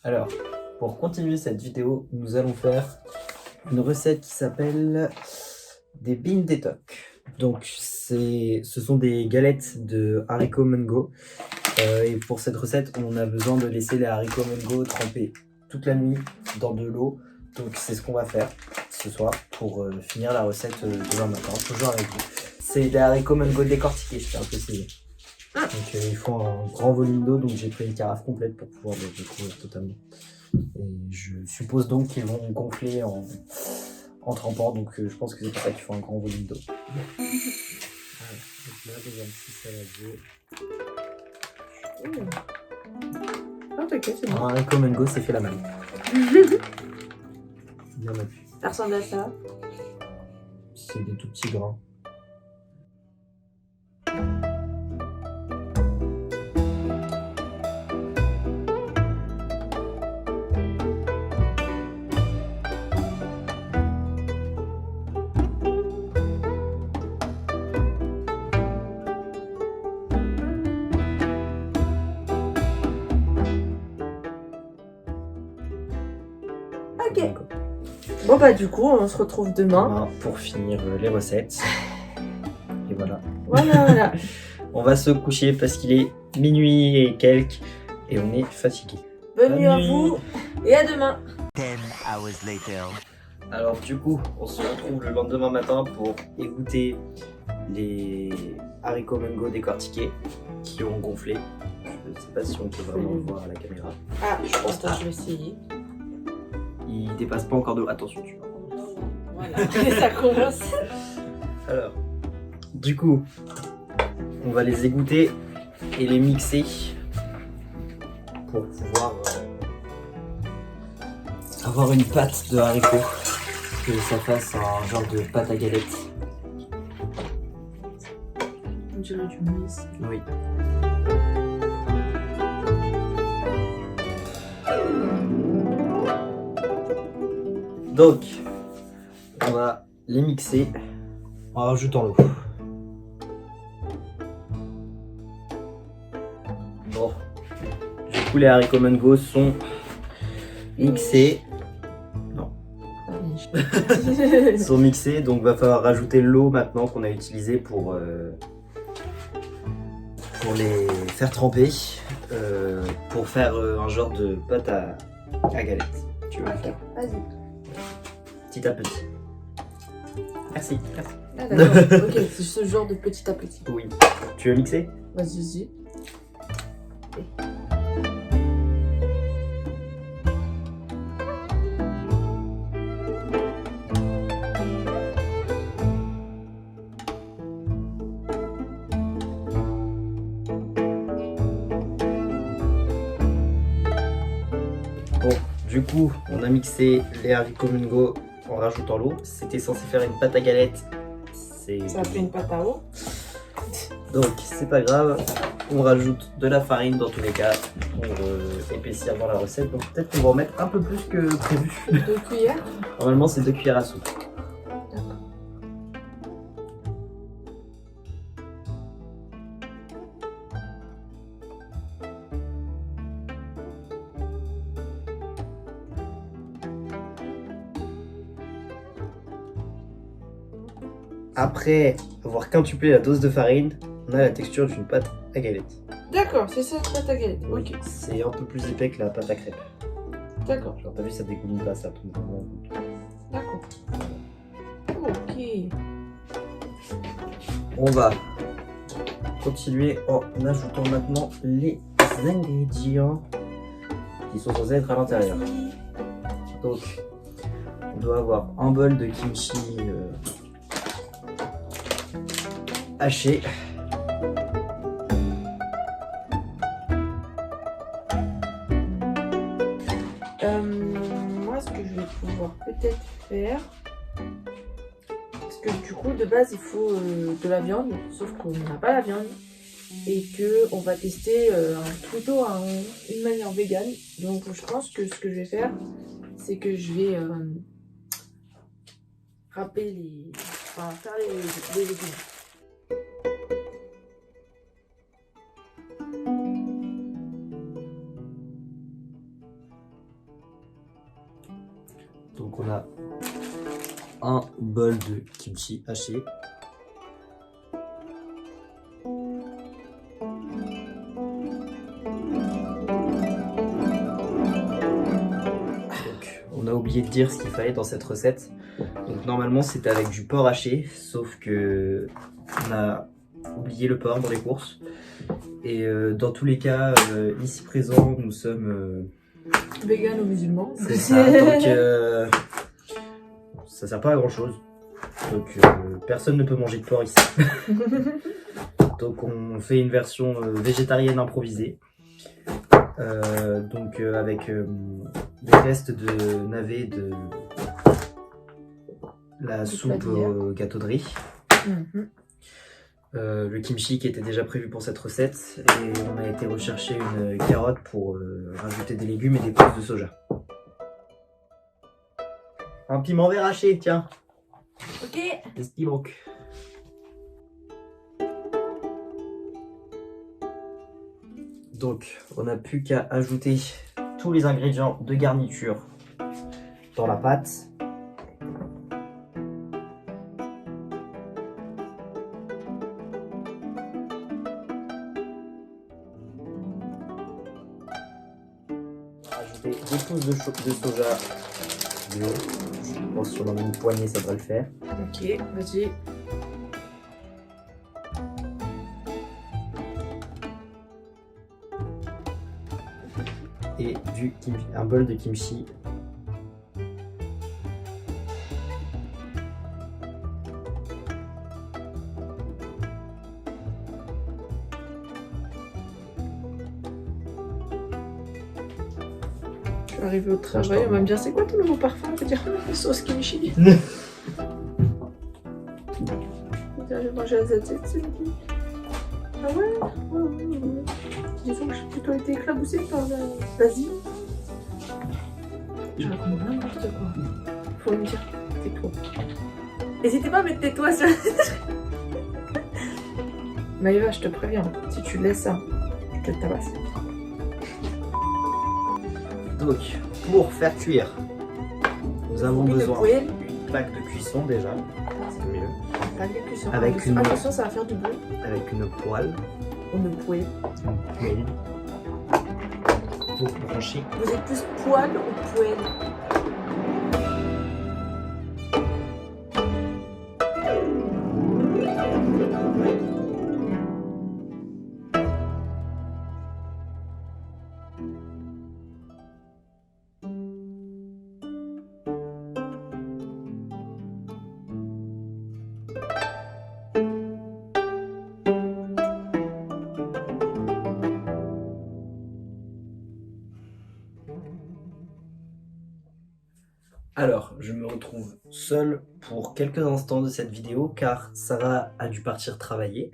Alors, pour continuer cette vidéo, nous allons faire une recette qui s'appelle des bean détoc. Donc, ce sont des galettes de haricots mango. Et pour cette recette, on a besoin de laisser les haricots mango trempés toute la nuit dans de l'eau. Donc, c'est ce qu'on va faire ce soir pour finir la recette demain matin, toujours avec vous. C'est des haricots mango décortiqués, je fais un peu essayer. Donc il faut un grand volume d'eau, donc j'ai pris une carafe complète pour pouvoir les recouvrir totalement. Et je suppose donc qu'ils vont gonfler en trempant, donc je pense que c'est pour ça qu'il faut un grand volume d'eau. Voilà, donc là, déjà un petit saladier. Ah, t'inquiète, c'est bon. Un haricot mango, c'est fait la main. Il y en a plus. Ça ressemble à ça. C'est des tout petits grains. Ok. Bon bah du coup, on se retrouve demain. Demain pour finir les recettes. Et voilà. Voilà. On va se coucher parce qu'il est minuit et quelques et on est fatigué. Bonne nuit à vous et à demain. 10 hours later. Alors du coup, on se retrouve le lendemain matin pour égoutter les haricots mango décortiqués qui ont gonflé. Je ne sais pas si on peut vraiment le voir à la caméra. Ah, attends, je vais essayer. Ils dépassent pas encore d'eau. Attention, tu vois. Voilà, ça commence. Alors, du coup, on va les égoutter et les mixer pour pouvoir avoir une pâte de haricots, que ça fasse un genre de pâte à galette. On dirait du maïs. Oui. Donc, on va les mixer en rajoutant l'eau. Bon, du coup les haricots mango sont mixés. Non. Sont mixés, donc va falloir rajouter l'eau maintenant qu'on a utilisée pour les faire tremper, pour faire un genre de pâte à galette. Tu vas le faire Vas-y. petit à petit. Merci. Ah d'accord, ok, c'est ce genre de petit à petit. Oui. Tu veux mixer? Vas-y. Bon, du coup, on a mixé les haricots mango en rajoutant l'eau. C'était censé faire une pâte à galette. Ça fait une pâte à eau. Donc, c'est pas grave. On rajoute de la farine dans tous les cas pour épaissir dans la recette. Donc, peut-être qu'on va en mettre un peu plus que prévu. 2 cuillères. Normalement, c'est 2 cuillères à soupe. D'accord. Après avoir quintuplé la dose de farine, on a la texture d'une pâte à galette. D'accord, c'est ça, pâte à galette. Ok, C'est un peu plus épais que la pâte à crêpes. d'accord, Genre, t'as vu, ça dégouline pas, ça tombe vraiment. d'accord. Ok. On va continuer en ajoutant maintenant les ingrédients qui sont censés être à l'intérieur. Donc, on doit avoir un bol de kimchi haché. Moi, ce que je vais pouvoir peut-être faire, parce que du coup, de base, il faut de la viande, sauf qu'on n'a pas la viande, et que on va tester plutôt une manière végane. Donc, je pense que ce que je vais faire, c'est que je vais râper faire les légumes. Donc on a un bol de kimchi haché. Donc on a oublié de dire ce qu'il fallait dans cette recette. Donc normalement c'était avec du porc haché, sauf que on a oublié le porc dans les courses. Et dans tous les cas, ici présent, nous sommes Vegan ou musulman. c'est ça, donc ça sert pas à grand chose. Donc personne ne peut manger de porc ici. Donc on fait une version végétarienne improvisée. Avec des restes de navets de la soupe au gâteau de riz. Le kimchi qui était déjà prévu pour cette recette et on a été rechercher une carotte pour rajouter des légumes et des pousses de soja. Un piment vert haché, tiens. Ok. Qu'est-ce qui manque? Donc on n'a plus qu'à ajouter tous les ingrédients de garniture dans la pâte. Ajouter des pousses de soja bio. Je pense que si on en met une poignée, ça va le faire. Ok, vas-y. Et un bol de kimchi. Je suis arrivée au travail, on va me dire c'est quoi ton nouveau parfum? On va dire sauce kimchi. J'ai mangé à ZZ ce midi. Ah ouais. Disons que j'ai plutôt été éclaboussée par l'Asie. Je raconte n'importe quoi. Faut me dire, tais-toi. N'hésitez pas à mettre tais-toi sur... Maëva, je te préviens, si tu laisses ça, je te tabasse. Donc, pour faire cuire, nous avons besoin d'une d'une plaque de cuisson déjà. C'est mieux. plaque de cuisson. Avec une- Attention, ça va faire du bruit. Avec une poêle. On est poêle. Pour brancher. Vous êtes plus poêle ou poêle? Alors, je me retrouve seul pour quelques instants de cette vidéo car Sarah a dû partir travailler.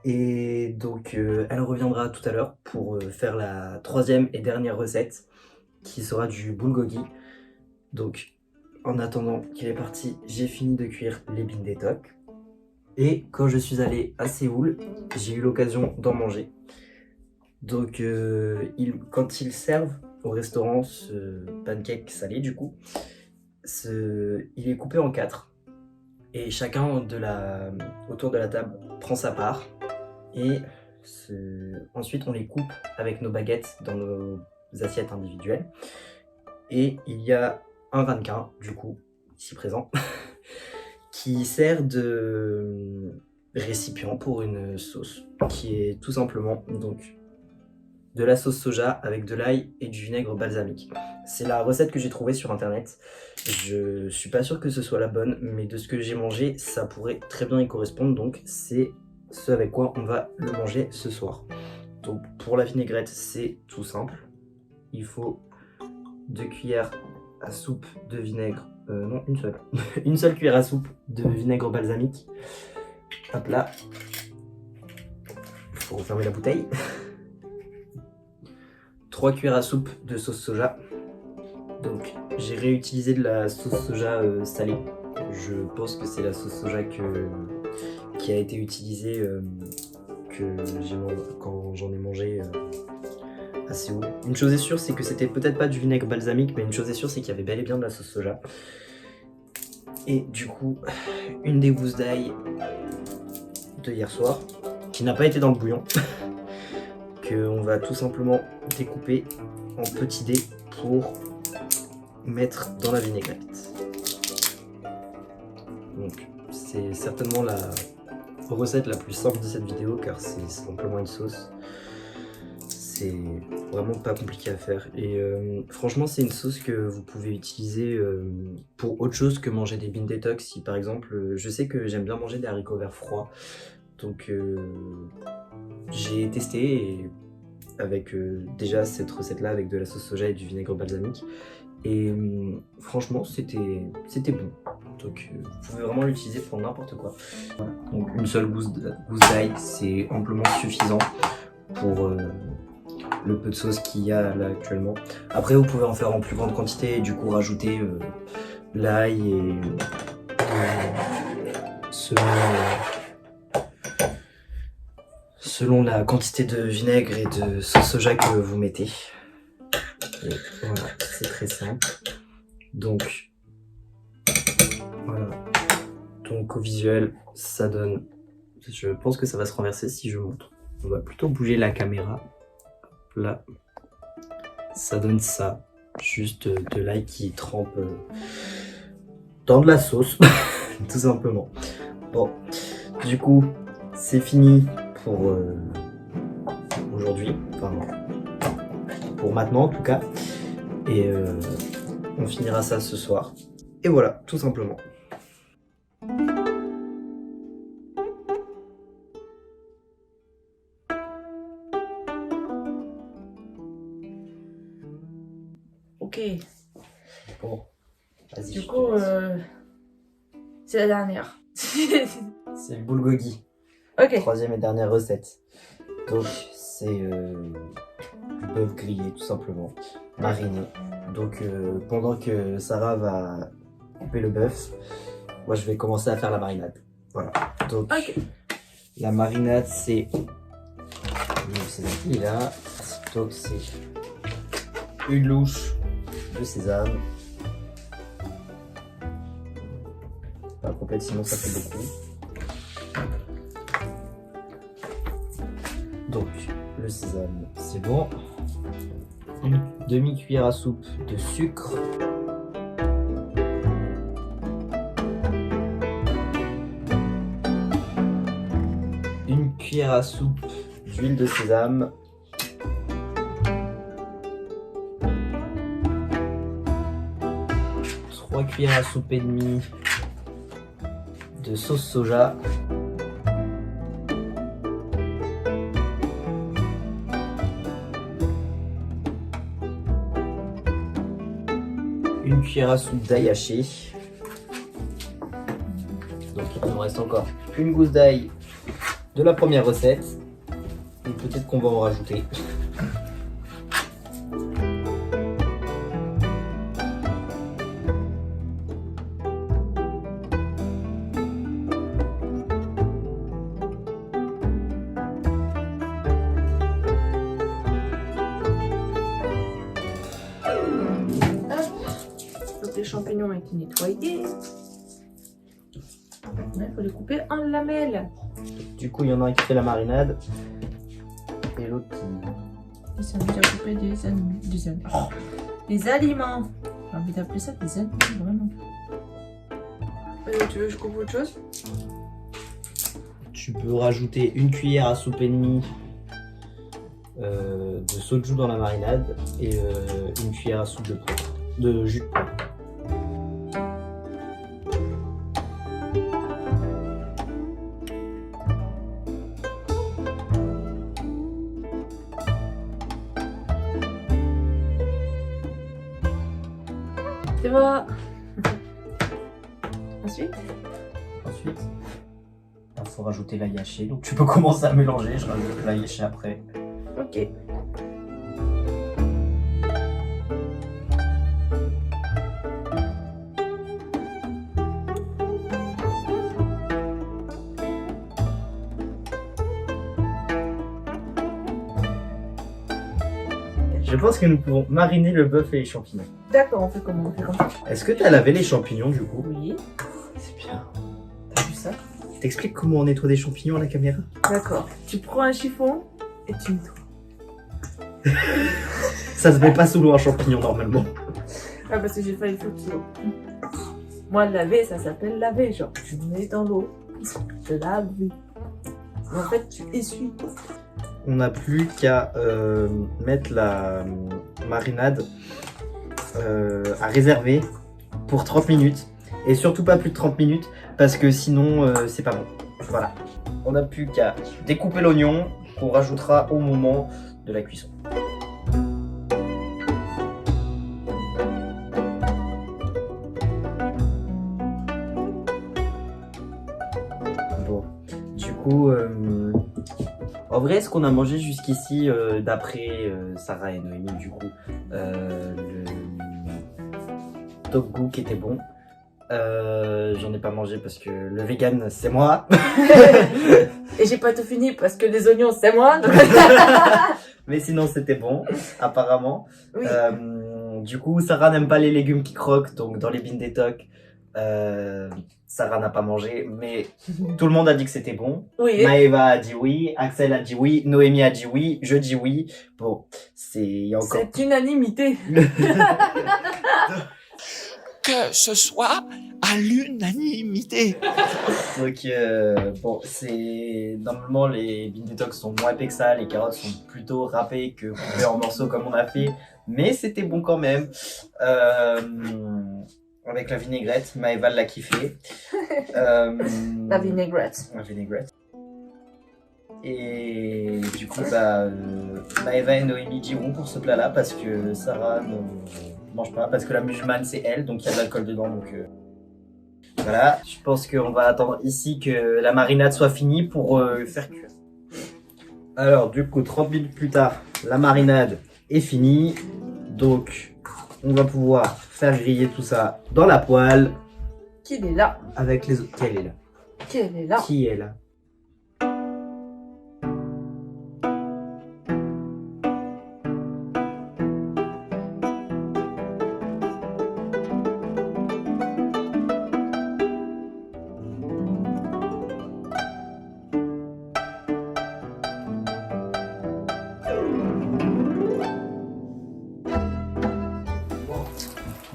Et donc, elle reviendra tout à l'heure pour faire la troisième et dernière recette qui sera du bulgogi. Donc, en attendant qu'il est parti, j'ai fini de cuire les bindetok. Et quand je suis allé à Séoul, j'ai eu l'occasion d'en manger. Donc, quand ils servent au restaurant ce pancake salé, du coup, il est coupé en 4. Et chacun autour de la table prend sa part. Et ensuite, on les coupe avec nos baguettes dans nos assiettes individuelles. Et il y a un ramequin, du coup, ici présent, qui sert de récipient pour une sauce, qui est tout simplement donc de la sauce soja avec de l'ail et du vinaigre balsamique. C'est la recette que j'ai trouvée sur internet. Je suis pas sûr que ce soit la bonne, mais de ce que j'ai mangé, ça pourrait très bien y correspondre, donc c'est ce avec quoi on va le manger ce soir. Donc pour la vinaigrette, c'est tout simple. Il faut 2 cuillères à soupe de vinaigre, non, une seule. Une seule cuillère à soupe de vinaigre balsamique. Hop là. Il faut refermer la bouteille. 3 cuillères à soupe de sauce soja. Donc j'ai réutilisé de la sauce soja salée. Je pense que c'est la sauce soja qui a été utilisée quand j'en ai mangé assez haut. Une chose est sûre, c'est que c'était peut-être pas du vinaigre balsamique, mais une chose est sûre, c'est qu'il y avait bel et bien de la sauce soja. Et du coup, une des gousses d'ail de hier soir, qui n'a pas été dans le bouillon, qu'on va tout simplement découper en petits dés pour mettre dans la vinaigrette. Donc c'est certainement la recette la plus simple de cette vidéo car c'est simplement une sauce. C'est vraiment pas compliqué à faire et franchement c'est une sauce que vous pouvez utiliser pour autre chose que manger des bean detox. Si par exemple je sais que j'aime bien manger des haricots verts froids, donc j'ai testé et avec déjà cette recette là avec de la sauce soja et du vinaigre balsamique et franchement c'était bon, donc vous pouvez vraiment l'utiliser pour n'importe quoi. Voilà. Donc une seule gousse d'ail c'est amplement suffisant pour le peu de sauce qu'il y a là actuellement. Après vous pouvez en faire en plus grande quantité et du coup rajouter l'ail et selon la quantité de vinaigre et de sauce soja que vous mettez. Et voilà, c'est très simple. Donc voilà. Donc au visuel, ça donne. Je pense que ça va se renverser si je montre. On va plutôt bouger la caméra. Là, ça donne ça. Juste de l'ail qui trempe dans de la sauce, tout simplement. Bon, du coup, c'est fini pour aujourd'hui, enfin pour maintenant en tout cas, et on finira ça ce soir. Et voilà, tout simplement. Ok. Bon, vas-y. Du coup, c'est la dernière. C'est le bulgogi. Ok. Troisième et dernière recette. Donc c'est du bœuf grillé tout simplement, mariné. Donc pendant que Sarah va couper le bœuf, moi je vais commencer à faire la marinade. Voilà. Donc la marinade c'est là. Donc c'est une louche de sésame. Pas complète sinon ça fait beaucoup. Donc, le sésame, c'est bon. Une demi-cuillère à soupe de sucre. Une cuillère à soupe d'huile de sésame. Trois cuillères à soupe et demie de sauce soja. Une cuillère à soupe d'ail haché. Donc il me reste encore une gousse d'ail de la première recette. Et peut-être qu'on va en rajouter. Les champignons ont été nettoyés. Il faut les couper en lamelles. Du coup, il y en a un qui fait la marinade et l'autre qui... Et ça veut dire couper des aliments. J'ai envie d'appeler ça des aliments, vraiment. Tu veux que je coupe autre chose? Tu peux rajouter une cuillère à soupe et demie de soju dans la marinade et une cuillère à soupe de jus de pomme. C'est bon. Ensuite, il faut rajouter l'ail haché. Donc tu peux commencer à mélanger. Je rajoute l'ail haché après. ok. Je pense que nous pouvons mariner le bœuf et les champignons. D'accord, on fait comment? On fait comme ça? Est-ce que tu as lavé les champignons du coup? Oui. C'est bien. T'as vu ça? T'expliques comment on nettoie des champignons à la caméra? D'accord. Tu prends un chiffon et tu nettoies. Ça se met pas sous l'eau un champignon normalement. Ah, parce que j'ai failli foutre sous l'eau. Moi, laver, ça s'appelle laver. Genre, tu mets dans l'eau, je lave. En fait, tu essuies. On n'a plus qu'à mettre la marinade à réserver pour 30 minutes. Et surtout pas plus de 30 minutes parce que sinon c'est pas bon. Voilà. On n'a plus qu'à découper l'oignon qu'on rajoutera au moment de la cuisson. Bon, du coup, en vrai, ce qu'on a mangé jusqu'ici, d'après Sarah et Noémie, du coup, le tofu qui était bon. J'en ai pas mangé parce que le vegan c'est moi. Et j'ai pas tout fini parce que les oignons, c'est moi. Donc... Mais sinon c'était bon, apparemment. Oui. Du coup, Sarah n'aime pas les légumes qui croquent, donc dans les bean detox, Sarah n'a pas mangé, mais tout le monde a dit que c'était bon. Oui. Maëva a dit oui, Axel a dit oui, Noémie a dit oui, je dis oui. Bon, c'est encore... C'est unanimité. Que ce soit à l'unanimité. Donc bon, c'est normalement les bean detox sont moins épais que ça, les carottes sont plutôt râpées que coupées en morceaux comme on a fait, mais c'était bon quand même. Avec la vinaigrette, Maëva l'a kiffé. La vinaigrette. La vinaigrette. Et du coup, bah, Maëva et Noémie diront pour ce plat-là parce que Sarah ne mange pas, parce que la musulmane c'est elle, donc il y a de l'alcool dedans, donc voilà. Je pense qu'on va attendre ici que la marinade soit finie pour faire cuire. Alors du coup, 30 minutes plus tard, la marinade est finie, donc on va pouvoir faire griller tout ça dans la poêle. Qui est là? Avec les autres. Quelle est là? Qui est là? Qui est là?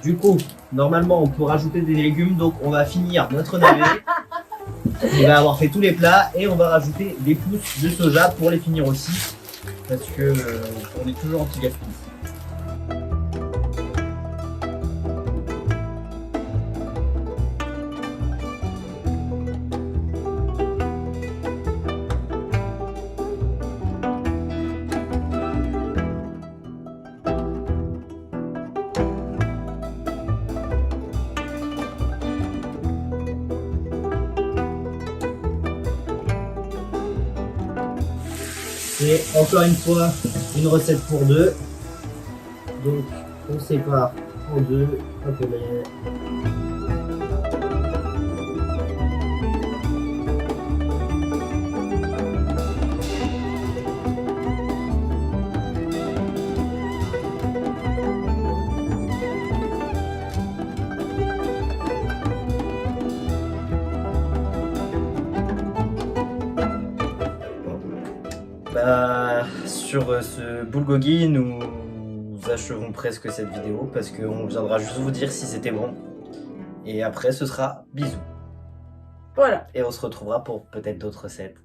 Du coup, normalement, on peut rajouter des légumes, donc on va finir notre navet. On va avoir fait tous les plats et on va rajouter des pousses de soja pour les finir aussi, parce que on est toujours anti-gaspille. C'est encore une fois une recette pour deux. Donc on sépare en deux, un peu lait. Bah, sur ce bulgogi, nous achevons presque cette vidéo parce qu'on viendra juste vous dire si c'était bon. Et après, ce sera bisous. Voilà. Et on se retrouvera pour peut-être d'autres recettes.